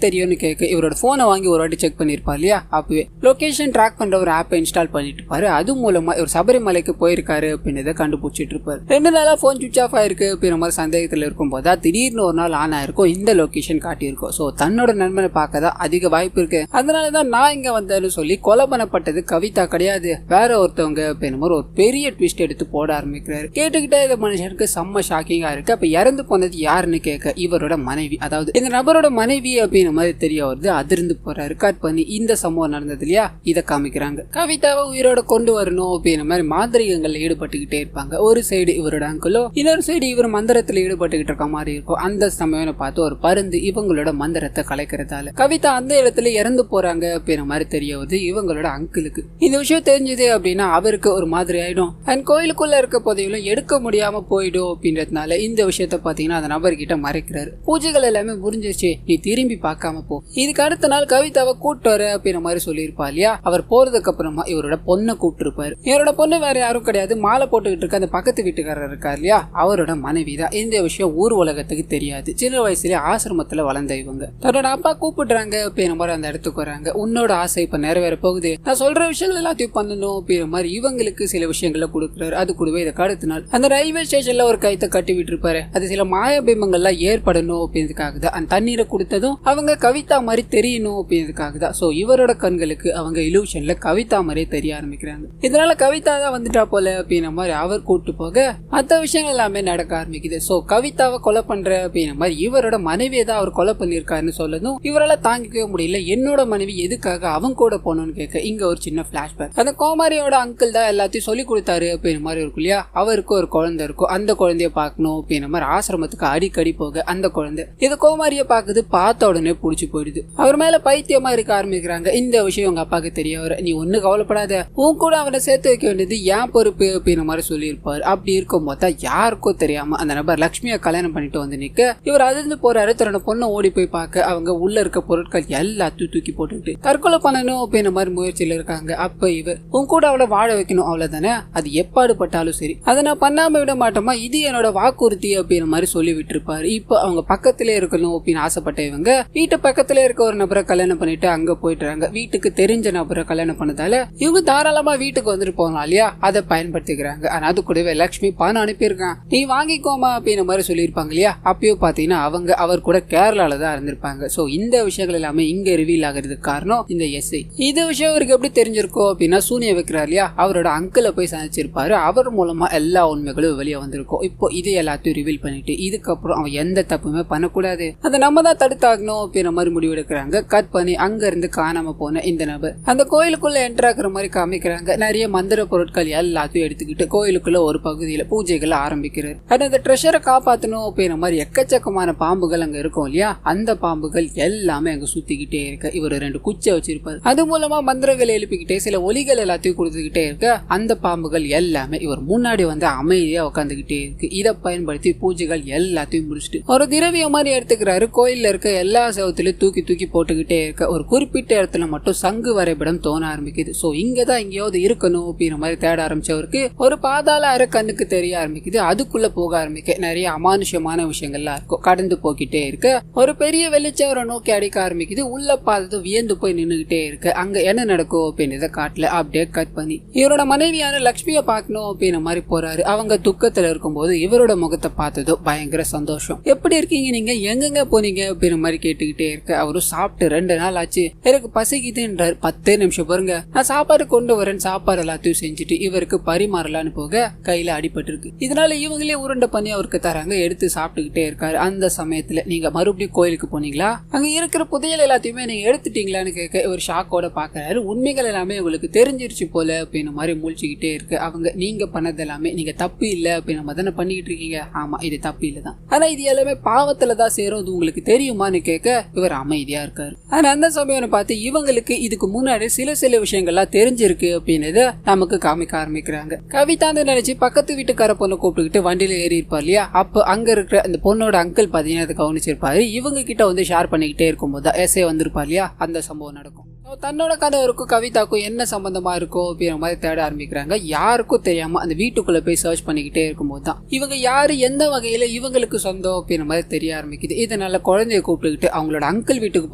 தெரியும்னு கேட்க இவரோட போனை வாங்கி ஒரு வாட்டி செக் பண்ணிருப்பா இல்லையா, அப்பவே லொகேஷன் ட்ராக் பண்ற ஒரு ஆப்பை இன்ஸ்டால் பண்ணிட்டு இருப்பாரு. அது மூலமா இவர் சபரிமலைக்கு போயிருக்காரு அப்படின்னு கண்டுபிடிச்சிட்டு இருப்பாரு. 2 நாளா போன் சுவிச் ஆஃப் ஆயிருக்கு அப்படிங்கிற மாதிரி சந்தேகத்துல இருக்கும் போதா திடீர்னு ஒரு நாள் ஆன் ஆயிருக்கும், இந்த லொகேஷன் காட்டியிருக்கும். சோ தன்னோட நண்பனை பார்க்கதான் அதிக வாய்ப்பு இருக்கு, அதனாலதான் நான் இங்க வந்தேன்னு சொல்லி கொலை பண்ணப்பட்டது கவிதா கிடையாது வேற ஒருத்தவங்க அப்படின்னு ஒரு பெரிய ட்விஸ்ட் எடுத்து போட ஆரம்பிக்கிறாரு. கேட்டுக்கிட்டே இந்த மனுஷனுக்கு செம்ம ஷாக்கிங்கா இருக்கு. அப்ப இறந்து போனது யாருன்னு கேட்க இவரோட மனைவி, அதாவது இந்த நபரோட மனைவி அப்படின்னு மாதிரி தெரிய வருது. அதிர்ந்து போறாரு. கட் பண்ணி இந்த சம்பவம் நடந்தது இல்லையா இதை காமிக்கிறாங்க. கவிதாவை உயிரோட கொண்டு வரணும் அப்படின்ற மாதிரி மாந்திரிகங்கள்ல ஈடுபட்டுக்கிட்டே இருப்பாங்க. ஒரு சைடு இவரோட அங்கிளோ, இன்னொரு சைடு இவர் மந்திரத்துல ஈடுபட்டுக்கிட்டு இருக்க மாதிரி இருக்கும். அந்த சமயம் பார்த்து ஒரு பருந்து இவங்களோட மந்திரத்தை கலைக்கிறதால கவிதா அந்த இடத்துல இறந்து போறாங்க அப்படின்ற மாதிரி தெரிய வருது இவங்களோட அங்கிளுக்கு. இந்த விஷயம் தெரிஞ்சது அப்படின்னா அவருக்கு ஒரு மாதிரி ஆயிடும். அண்ட் கோயிலுக்குள்ள இருக்க போதையிலும் எடுக்க முடியாம போயிடும் அப்படின்றதுனால இந்த விஷயத்த பாத்தீங்கன்னா அந்த நபர்கிட்ட மறைக்கிறாரு. பூஜைகள் எல்லாமே முடிஞ்சிருச்சு, நீ திரும்பி பார்க்காம போ. இதுக்கு அடுத்த நாள் கவிதாவை கூட்டு வர அப்படின்ற மாதிரி சொல்லியிருப்பா இல்லையா. அவர் போறதுக்கு அப்புறமா இவரோட பொண்ணை கூப்பிட்டு இருப்பாரு. இவரோட பொண்ணு வேற யாரும் கிடையாது, மாலை போட்டுக்கிட்டு இருக்க அந்த பக்கத்து வீட்டுக்காரர் இருக்கார் இல்லையா, அவரோட மனைவி தான். இந்த விஷயம் ஊர் உலகத்துக்கு தெரியாது. சின்ன வயசுல ஆசிரமத்துல வளர்ந்த இவங்க தன்னோட அப்பா கூப்பிடுறாங்க அப்படின்ற மாதிரி அந்த இடத்துக்கு வராங்க. உன்னோட ஆசை இப்ப நிறைவேற போகுது, நான் சொல்ற விஷயங்கள் எல்லாத்தையும் பண்ணணும் அப்படின்ற மாதிரி இவங்களுக்கு சில விஷயங்களை கொடுக்குறாரு. அது கூடவே இதை அடுத்த நாள் அந்த ரயில்வே ஸ்டேஷன்ல ஒரு கைத்தை கட்டி விட்டு இருப்பாரு. அது சில மாயபிம்பங்கள்லாம் ஏற்படணும் அப்படின்றதுக்காக தான். அந்த தண்ணீரை கொடுத்ததும் அவங்க கவிதா மாதிரி தெரியணும் அப்படின்றதுக்காக தான். சோ இவரோட கண்களுக்கு அவங்க இலூஷன்ல கவிதா மாதிரியே தெரிய ஆரம்பிக்கிறாங்க. இதனால கவிதா தான் வந்துட்டா போல அப்படின்ற மாதிரி அவர் கூட்டு போக மற்ற விஷயங்கள் எல்லாமே நடக்க ஆரம்பிக்குது. சோ கவிதாவை கொலை பண்ற அப்படின்ற மாதிரி இவரோட மனைவியை தான் அவர் கொலை பண்ணிருக்காருன்னு சொல்லணும் இவரால தாங்கிக்கவே முடியல. என்னோட மனைவி எதுக்காக அவங்க கூட போனோம்னு கேட்க இங்க ஒரு சின்ன பிளாஷ்பேக். அந்த கோமாரியோட அங்கிள் தான் எல்லாத்தையும் சொல்லி கொடுத்தாரு அப்படின்ற மாதிரி இருக்கும் இல்லையா. அவருக்கு ஒரு குழந்தை இருக்கும், அந்த குழந்தைய பார்க்கணும் அப்படின்ற மாதிரி ஆசிரமத்துக்கு அடிக்கடி போக அந்த குழந்தை இது கோமாரிய பாக்குது, பார்த்த உடனே புடிச்சு போயிடுது. அவர் மேல பைத்தியமா இருக்க ஆரம்பிக்கிறாங்க. இந்த விஷயம் உங்க அப்பாக்கு தெரிய வர, நீ ஒண்ணு கவலைப்படாத, உன் கூட அவனை சேர்த்து வைக்க வேண்டியது ஏன் பொறுப்பு அப்படின்ற மாதிரி சொல்லியிருப்பாரு. அப்படி இருக்கும் போதா யாருக்கும் தெரியாம அந்த நபர் லட்சுமியை கல்யாணம் பண்ணிட்டு வந்து நிக்க இவர் அதிர்ந்து போறாரு. தன்னோட பொண்ணை ஓடி போய் பார்க்க அவங்க உள்ள இருக்க பொருட்கள் எல்லாத்தையும் தூக்கி போட்டுக்கிட்டு தற்கொலை பண்ணணும் அப்படின்ற மாதிரி முயற்சியில இருக்காங்க. அப்ப இவர் உன் கூட அவளை வாழ வைக்கணும், அவ்வளவுதானே, அது எப்பாடுபட்டாலும் சரி, அதை நான் பண்ணாம விட மாட்டோமா, இது என்னோட வாக்குறுதி அப்படின்ற மாதிரி சொல்லி விட்டு இருப்பாரு. இப்ப அவங்க பக்கத்திலே இருக்கணும் அப்படின்னு ஆசைப்பட்ட இவங்க வீட்டு பக்கத்துல இருக்க ஒரு நபரை கல்யாணம் பண்ணிட்டு அங்க போயிட்டுறாங்க. வீட்டுக்கு தெரிஞ்ச நபரை கல்யாணம் பண்ணதால இவங்க தாராளமா வீட்டுக்கு வந்துட்டு போகலாம் இல்லையா, அதை பயன்படுத்திக்கிறாங்க. ஆனா அது கூடவே லட்சுமி பணம் அனுப்பியிருக்கான், நீ வாங்கிக்கோமா அப்படின்ற மாதிரி சொல்லியிருப்பாங்க இல்லையா. அப்பயும் பாத்தீங்கன்னா அவங்க அவர் கூட கேரளால தான் இருந்திருப்பாங்க. சோ இந்த விஷயங்கள் எல்லாமே இங்க ரிவீல் ஆகிறதுக்கு காரணம் இந்த எஸ்ஐ. இந்த விஷயம் அவருக்கு எப்படி தெரிஞ்சிருக்கோம் அப்படின்னா சூனிய வைக்கிறார் இல்லையா, அவரோட அங்கிளை போய் சந்திச்சிருப்பாரு. அவர் மூலமா எல்லா உண்மைகளும் வெளியே வந்திருக்கும். இப்போ இது எல்லாத்தையும் ரிவீல் பண்ணிட்டு இதுக்கப்புறம் அவன் எந்த தப்புமே பண்ணக்கூடாது, அதை நம்ம தான் தடுத்தாகணும் அப்படின்ற மாதிரி முடிவெடுக்கிறாங்க. கட் பண்ணி அங்க இருந்து காணாம போன இந்த நபர் அந்த கோயிலுக்குள்ள என்டர் ஆகுற மாதிரி காமிக்கிறாங்க. நிறைய மந்திர பொருட்கள் எல்லாத்தையும் எடுத்துக்கிட்டு கோயிலுக்குள்ள ஒரு பகுதியில பூஜைகளை ஆரம்பிக்கிறார். அந்த ட்ரெஷரை காப்பாற்றணும் அப்படின்ற மாதிரி எக்கச்சக்கமான பாம்புகள் அங்க இருக்கும் இல்லையா, அந்த பாம்புகள் எல்லாமே அங்க சுத்திக்கிட்டே இருக்க இவர் 2 குச்சை வச்சிருப்பாரு. அது மூலமா மந்திரங்களை எழுப்பிக்கிட்டே சில ஒலிகள் எல்லாத்தையும் கொடுத்துக்கிட்டே இருக்க அந்த பாம்புகள் எல்லாமே இவர் முன்னாடி வந்து அமைதியா உட்காந்துக்கிட்டே இருக்கு. இதை பயன்படுத்தி பூஜைகள் எல்லாத்தையும் முடிச்சுட்டு ஒரு திரவியம் மாதிரி எடுத்துக்கிறாரு. கோயில்ல இருக்க எல்லா செவத்திலையும் தூக்கி தூக்கி போட்டுக்கிட்டே இருக்க ஒரு குறிப்பிட்ட இடத்துல மட்டும் சங்கு வரைபடம் தோண ஆரம்பிக்குது. சோ இங்கதான் எங்கேயாவது இருக்கணும் அப்படின்ற மாதிரி தேட ஆரம்பிச்சவருக்கு ஒரு பாதாள அறை கண்ணுக்கு தெரிய ஆரம்பிக்குது. அதுக்குள்ள போக ஆரம்பிக்க நிறைய அமானுஷமான விஷயங்கள்லாம் இருக்கும். கடந்து போக்கிட்டே இருக்க ஒரு பெரிய வெளிச்சவரை நோக்கி அடிக்க ஆரம்பிக்குது. உள்ள பார்த்தது வியந்து போய் நின்னுகிட்டே இருக்கு. அங்க என்ன நடக்கும் அப்படின்றத காட்டல, அப்படியே கட் பண்ணி இவரோட மனைவியான லட்சுமியை பார்க்கணும் அப்படின்ற மாதிரி போறாரு. அவங்க துக்கத்துல இருக்கும்போது இவரோட முகத்தை பார்த்ததும் பயங்கர சந்தோஷம். எப்படி இருக்கீங்க நீங்க, எங்கெங்க போனீங்க அப்படின்ற மாதிரி கேட்டுக்கிட்டே இருக்க அவரும் சாப்பிட்டு 2 நாள் ஆச்சு, எனக்கு பசிக்குதுன்றாரு. 10 நிமிஷம் பாருங்க, நான் சாப்பாடு கொண்டு வரேன், சாப்பாடு எல்லாத்தையும் செஞ்சுட்டு இவருக்கு பரிமாறலான்னு போக கையில அடிபட்டு இருக்கு. இதனால இவங்களே உருண்டை பண்ணி அவருக்கு தராங்க, எடுத்து சாப்பிட்டுக்கிட்டே இருக்காரு. அந்த சமயத்துல நீங்க மறுபடியும் கோயிலுக்கு போனீங்களா, அங்க இருக்கிற புதையல் எல்லாத்தையுமே நீங்க எடுத்துட்டீங்களான்னு கேட்க இவர் ஷாக்கோட பாக்குறாரு. உண்மைகள் எல்லாமே உங்களுக்கு தெரிஞ்சிருச்சு போல அப்படின்னு மாதிரி முழிச்சுக்கிட்டே இருக்கு. அவங்க நீங்க பண்ணது எல்லாமே நீங்க தப்பு இல்ல அப்படின்னு தானே பண்ணிட்டு இருக்கீங்க, ஆமா இது தப்பு இல்லதான், ஆனா இது எல்லாமே பாவத்துலதான் சேரும், இது உங்களுக்கு தெரியுமான்னு கேட்க இவர் அமைதியா இருக்காரு. ஆனா அந்த சமயம் பார்த்து இவங்களுக்கு இதுக்கு முன்னாடி சில விஷயங்கள்லாம் தெரிஞ்சிருக்கு அப்படின்னு நமக்கு காமிக்க ஆரம்பிக்கிறாங்க. கவிதான்னு நினைச்சு பக்கத்து வீட்டுக்கார பொண்ணை கூப்பிட்டுக்கிட்டு வண்டியில ஏறி இருப்பார் இல்லையா, அப்ப அங்க இருக்கிற அந்த பொண்ணோட அங்கிள் பாத்தீங்கன்னா அதை கவனிச்சிருப்பாரு. இவங்க கிட்ட வந்து ஷேர் பண்ணிக்கிட்டே இருக்கும்போது எஸ்ஏ வந்திருப்பா இல்லையா, அந்த சம்பவம் நடக்கும். தன்னோட கணவருக்கும் கவிதாக்கும் என்ன சம்பந்தமா இருக்கோ அப்படிங்கிற மாதிரி தேட ஆரம்பிக்கிறாங்க. யாருக்கும் தெரியாம அந்த வீட்டுக்குள்ள போய் சர்ச் பண்ணிக்கிட்டே இருக்கும்போது தான் இவங்க யாரு எந்த வகையில இவங்களுக்கு சொந்தம் அப்படிங்கிற மாதிரி தெரிய ஆரம்பிக்குது. இதனால குழந்தைய கூப்பிட்டுக்கிட்டு அவங்களோட அங்கிள் வீட்டுக்கு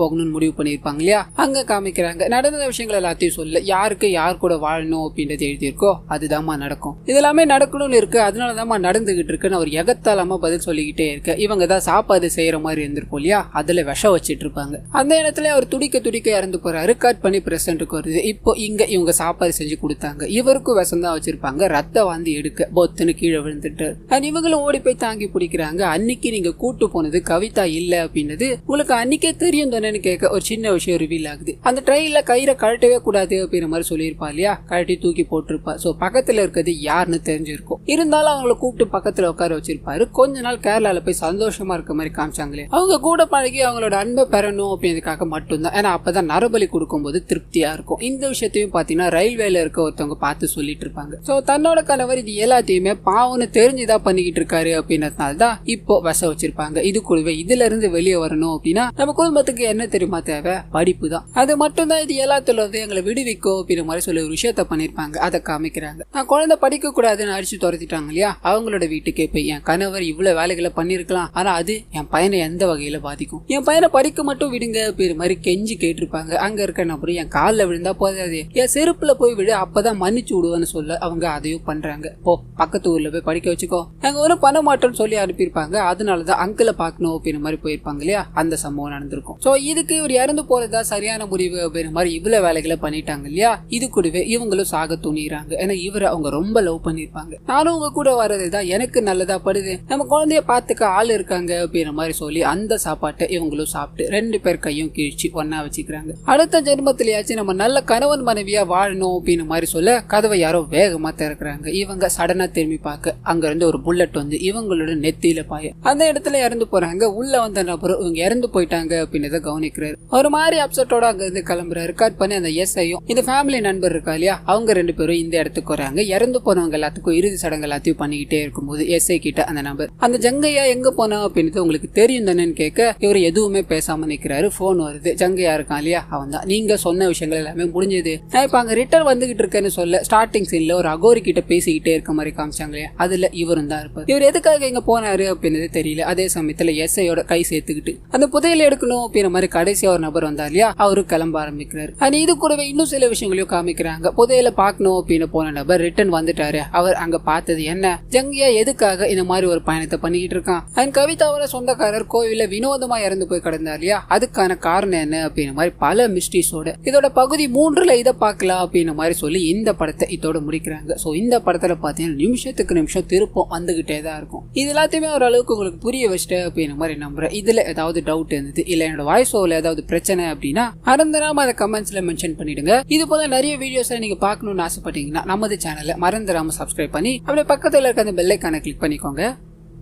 போகணும்னு முடிவு பண்ணிருப்பாங்க இல்லையா, அங்க காமிக்கிறாங்க. நடந்த விஷயங்கள் எல்லாத்தையும் சொல்ல யாருக்கு யார் கூட வாழணும் அப்படின்றது எழுதியிருக்கோ அதுதான்மா நடக்கும், இதெல்லாமே நடக்கணும்னு இருக்கு, அதனாலதான்மா நடந்துகிட்டு இருக்குன்னு அவர் எகத்தாலாம பதில் சொல்லிக்கிட்டே இருக்க இவங்க தான் சாப்பாடு செய்யற மாதிரி இருந்திருக்கும் இல்லையா, அதுல விஷம் வச்சிட்டு இருப்பாங்க. அந்த இடத்துல அவர் துடிக்க துடிக்க இறந்து போறாரு. கட் பண்ணி பிரசன்ட்டுக்கு வருது. இப்போ இங்க இவங்க சாப்பாடு செஞ்சு கொடுத்தாங்க. இவருக்கும் விஷம் தான் வச்சிருப்பாங்க. ரத்த வாந்தி எடுக்க பொத்துன்னு கீழே விழுந்துட்டு இவங்களும் ஓடி போய் தாங்கி பிடிக்கிறாங்க. அன்னைக்கு நீங்க கூட்டு போனது கவிதா இல்ல அப்படின்னது உங்களுக்கு அன்னைக்கே தெரியும் தானேன்னு கேட்க ஒரு சின்ன விஷயம் ரிவீல் ஆகுது. அந்த ட்ரெயின்ல கயிறை கழட்டவே கூடாது அப்படிங்கிற மாதிரி சொல்லியிருப்பா இல்லையா, கழட்டி தூக்கி போட்டிருப்பா. சோ பக்கத்துல இருக்கிறது யாருன்னு தெரிஞ்சிருக்கும். இருந்தாலும் அவங்களை கூப்பிட்டு பக்கத்துல உட்கார வச்சிருப்பாரு. கொஞ்ச நாள் கேரளால போய் சந்தோஷமா இருக்க மாதிரி காமிச்சாங்களே, அவங்க கூட பழகி அவங்களோட அன்பை பெறணும் அப்படின்றதுக்காக மட்டும்தான். ஏன்னா அப்பதான் நரபலி கொடுக்கும்போது திருப்தியா இருக்கும். இந்த விஷயத்தையும் பாத்தீங்கன்னா ரயில்வேல இருக்க ஒருத்தவங்க பார்த்து சொல்லிட்டு இருப்பாங்க. சோ தன்னோட கணவர் இது எல்லாத்தையுமே பாவம்னு தெரிஞ்சுதான் பண்ணிக்கிட்டு இருக்காரு அப்படின்றதுனாலதான் இப்போ விஷம் வச்சிருப்பாங்க. இது கூடவே இதுல இருந்து வெளியே வரணும் அப்படின்னா நம்ம குடும்பத்துக்கு என்ன தெரியுமா தேவை, படிப்பு தான். அது மட்டும் தான் இது எல்லாத்துல இருந்து எங்களை விடுவிக்கும் அப்படின்ற மாதிரி சொல்லி ஒரு விஷயத்த பண்ணிருப்பாங்க. அதை காமிக்கிறாங்க. நான் குழந்தை படிக்க கூடாதுன்னு அடிச்சு துரத்திட்டாங்க இல்லையா, அவங்களோட வீட்டுக்கே போய் என் கணவர் இவ்வளவு வேலைகளை பண்ணிருக்கலாம், ஆனா அது என் பையனை எந்த வகையில பாதிக்கும், என் பையனை படிக்க மட்டும் விடுங்க அப்படின்ற மாதிரி கெஞ்சி கேட்டிருப்பாங்க. அங்க இருக்க நபரு என் காலில் விழுந்தா போதாது, என் செருப்புல போய் விடு, அப்பதான் மன்னிச்சு விடுவேன்னு சொல்ல அவங்க அதையும் பண்றாங்க. போ பக்கத்து ஊர்ல போய் படிக்க வச்சுக்கோ, நாங்க ஒன்றும் பண்ண மாட்டோம்னு சொல்லி அனுப்பியிருப்பாங்க. அதனாலதான் அங்கிளை பார்க்கணும் அப்படின்ற மாதிரி போயிருப்பாங்க இல்லையா, அந்த சம்பவம் நடந்திருக்கும். சோ இதுக்கு இவர் இறந்து போறதா சரியான முடிவு அப்படின்ற மாதிரி இவ்வளவு வேலைகளை பண்ணிட்டாங்க இல்லையா. இது கூடவே இவங்களும் சாக துணிறாங்க. ஏன்னா இவரை அவங்க ரொம்ப லவ் பண்ணிருப்பாங்க. நானும் உங்க கூட வர்றதுதான் எனக்கு நல்லதா படுது, நம்ம குழந்தைய பாத்துக்க ஆள் இருக்காங்க அப்படின்ற மாதிரி சொல்லி அந்த சாப்பாட்டை இவங்களும் சாப்பிட்டு 2 பேர் கையும் கிழிச்சு ஒன்னா வச்சுக்கிறாங்க. அடுத்த ஜென்மத்திலேயாச்சும் நம்ம நல்ல கணவன் மனைவியா வாழணும் அப்படின்னு மாதிரி சொல்ல கதவை யாரோ வேகமா திறக்கிறாங்க. இவங்க சடனா திரும்பி பார்க்க அங்க இருந்து ஒரு புல்லட் வந்து இவங்களோட நெத்தியில பாய அந்த இடத்துல இறந்து போறாங்க. உள்ள வந்த நபர் இவங்க இறந்து போயிட்டாங்க அப்படின்னு கவனிக்கிறாரு. ஒரு மாதிரி அப்செட்டோட அங்க இருந்து கிளம்புறாரு. கட் பண்ணி அந்த எஸ்ஐயும் இந்த ஃபேமிலி நண்பர் இருக்கா இல்லையா, அவங்க 2 பேரும் இந்த இடத்துக்கு வராங்க. இறந்து போனவங்க எல்லாத்துக்கும் இறுதி சடங்கு எல்லாத்தையும் பண்ணிக்கிட்டே இருக்கும்போது எஸ்ஐ கிட்ட அந்த நபர் அந்த ஜங்கையா எங்க போனா அப்படின்னு உங்களுக்கு தெரியும் தானேன்னு கேட்க இவர் எதுவுமே பேசாம நிக்கிறாரு. போன் வருது. ஜங்கையா இருக்கான் இல்லையா, அவன் தான். நீங்க சொன்ன விஷயங்கள் எல்லாமே முடிஞ்சது, நான் இப்ப அங்க ரிட்டர்ன் வந்துகிட்டு இருக்கேன்னு சொல்ல ஸ்டார்டிங் சீன்ல ஒரு அகோரி கிட்ட பேசிக்கிட்டே இருக்க மாதிரி காமிச்சாங்களே, அதுல இவரும் தான் இருப்பாரு. இவர் எதுக்காக இங்க போனாரு அப்படின்னு தெரியல. அதே சமயத்துல எஸ்ஐயோட கை சேர்த்துக்கிட்டு அந்த புதையல் எடுக்கணும் அப்படின்ற மாதிரி கடைசியா ஒரு நபர் வந்தா இல்லையா, அவரு கிளம்ப ஆரம்பிக்கிறாரு. இது கூடவே இன்னும் சில விஷயங்களையும் காமிக்கிறாங்க. புதையல பாக்கணும் அப்படின்னு போன நபர் ரிட்டர்ன் வந்துட்டாரு. அவர் அங்க பார்த்தது என்ன, ஜங்கியா எதுக்காக இந்த மாதிரி ஒரு பயணத்தை பண்ணிக்கிட்டு இருக்கான், அண்ட் கவிதாவோட சொந்தக்காரர் கோவில வினோதமா இறந்து போய் கிடந்தார் இல்லையா, அதுக்கான காரணம் என்ன அப்படின்ற மாதிரி பல மிஸ்ட்ரிஸோட இதோட பகுதி 3ல இதை பார்க்கலாம் அப்படின்னு மாதிரி சொல்லி இந்த படத்தை இதோட முடிக்கிறாங்க. சோ இந்த படத்துல பாத்தீங்கன்னா நிமிஷத்துக்கு நிமிஷம் திருப்பம் வந்துகிட்டே தான் இருக்கும். இது எல்லாத்தையுமே ஒரு அளவுக்கு உங்களுக்கு புரிய வச்சுட்டு அப்படின்னு மாதிரி நம்புறேன். இதுல ஏதாவது டவுட் இருந்தது இல்ல என்னோட வாய்ஸ் ஓவர்ல ஏதாவது பிரச்சனை அப்படின்னா மறந்துடாம அதை கமெண்ட்ஸ்ல மென்ஷன் பண்ணிடுங்க. இது போல நிறைய வீடியோஸ் நீங்க பார்க்கணும்னு ஆசைப்பட்டீங்கன்னா நமது சேனலை மறந்துடாம சப்ஸ்கிரைப் பண்ணி அப்படியே பக்கத்துல இருக்க அந்த பெல் ஐகானை கிளிக் பண்ணிக்கோங்க.